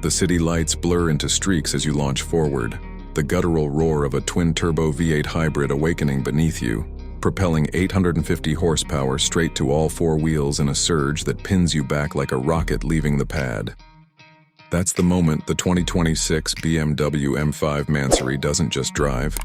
The city lights blur into streaks as you launch forward, the guttural roar of a twin-turbo V8 hybrid awakening beneath you, propelling 850 horsepower straight to all four wheels in a surge that pins you back like a rocket leaving the pad. That's the moment the 2026 BMW M5 Mansory doesn't just drive.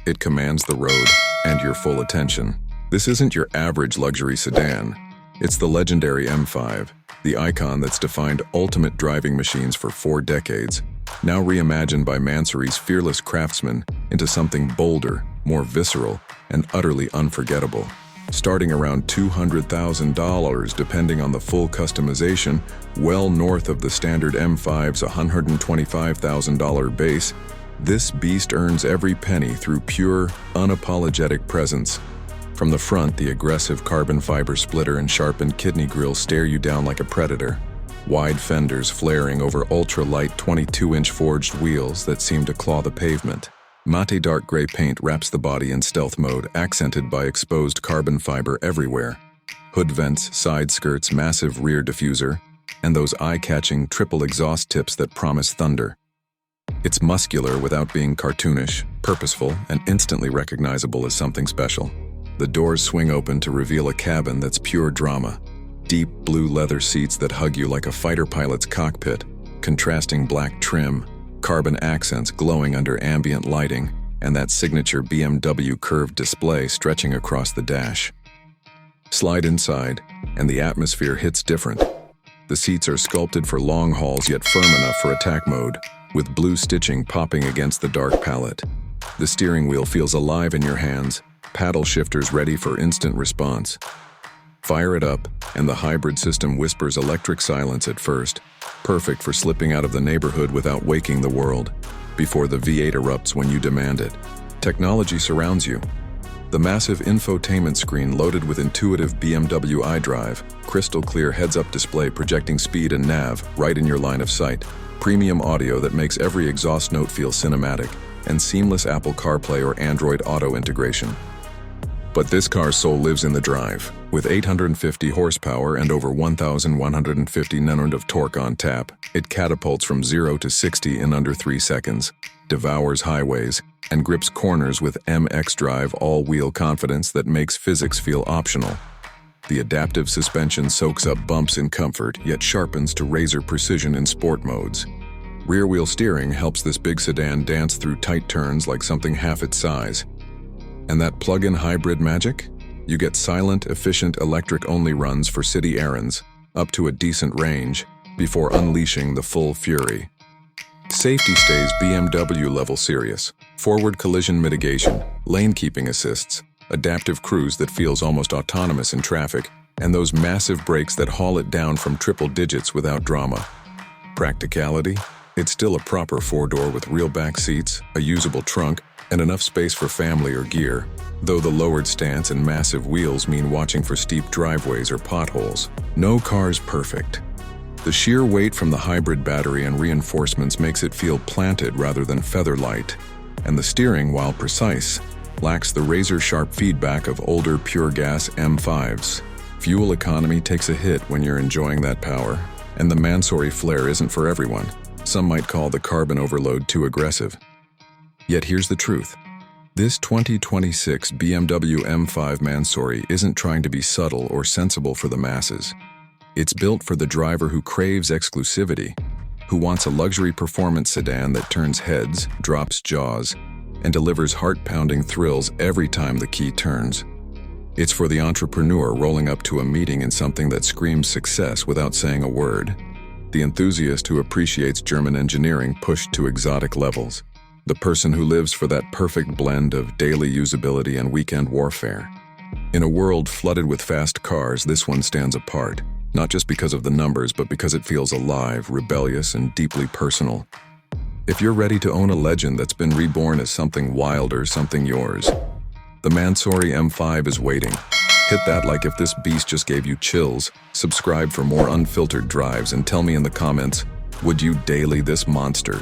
It commands the road and your full attention. This isn't your average luxury sedan. It's the legendary M5, the icon that's defined ultimate driving machines for 4 decades, now reimagined by Mansory's fearless craftsmen into something bolder, more visceral, and utterly unforgettable. Starting around $200,000 depending on the full customization, well north of the standard M5's $125,000 base, this beast earns every penny through pure, unapologetic presence. From the front, the aggressive carbon fiber splitter and sharpened kidney grille stare you down like a predator. Wide fenders flaring over ultra-light 22-inch forged wheels that seem to claw the pavement. Matte dark gray paint wraps the body in stealth mode, accented by exposed carbon fiber everywhere. Hood vents, side skirts, massive rear diffuser, and those eye-catching triple exhaust tips that promise thunder. It's muscular without being cartoonish, purposeful, and instantly recognizable as something special. The doors swing open to reveal a cabin that's pure drama. Deep blue leather seats that hug you like a fighter pilot's cockpit, contrasting black trim, carbon accents glowing under ambient lighting, and that signature BMW curved display stretching across the dash. Slide inside, and the atmosphere hits different. The seats are sculpted for long hauls yet firm enough for attack mode, with blue stitching popping against the dark palette. The steering wheel feels alive in your hands, paddle shifters ready for instant response. Fire it up, and the hybrid system whispers electric silence at first, perfect for slipping out of the neighborhood without waking the world, before the V8 erupts when you demand it. Technology surrounds you. The massive infotainment screen loaded with intuitive BMW iDrive, crystal clear heads-up display projecting speed and nav right in your line of sight, premium audio that makes every exhaust note feel cinematic, and seamless Apple CarPlay or Android Auto integration. But this car's soul lives in the drive. With 850 horsepower and over 1,150 Nm of torque on tap, it catapults from 0 to 60 in under 3 seconds, devours highways, and grips corners with xDrive all-wheel confidence that makes physics feel optional. The adaptive suspension soaks up bumps in comfort, yet sharpens to razor precision in sport modes. Rear-wheel steering helps this big sedan dance through tight turns like something half its size. And that plug-in hybrid magic? You get silent, efficient electric-only runs for city errands, up to a decent range, before unleashing the full fury. Safety stays BMW level serious. Forward collision mitigation, lane keeping assists, adaptive cruise that feels almost autonomous in traffic, and those massive brakes that haul it down from triple digits without drama. Practicality? It's still a proper 4-door with real back seats, a usable trunk, and enough space for family or gear, though the lowered stance and massive wheels mean watching for steep driveways or potholes. No car's perfect. The sheer weight from the hybrid battery and reinforcements makes it feel planted rather than feather-light, and the steering, while precise, lacks the razor-sharp feedback of older pure-gas M5s. Fuel economy takes a hit when you're enjoying that power, and the Mansory flair isn't for everyone. Some might call the carbon overload too aggressive. Yet here's the truth. This 2026 BMW M5 Mansory isn't trying to be subtle or sensible for the masses. It's built for the driver who craves exclusivity, who wants a luxury performance sedan that turns heads, drops jaws, and delivers heart-pounding thrills every time the key turns. It's for the entrepreneur rolling up to a meeting in something that screams success without saying a word, the enthusiast who appreciates German engineering pushed to exotic levels, the person who lives for that perfect blend of daily usability and weekend warfare. In a world flooded with fast cars, this one stands apart, not just because of the numbers, but because it feels alive, rebellious, and deeply personal. If you're ready to own a legend that's been reborn as something wilder, something yours, the Mansory M5 is waiting. Hit that like if this beast just gave you chills, subscribe for more unfiltered drives, and tell me in the comments, would you daily this monster?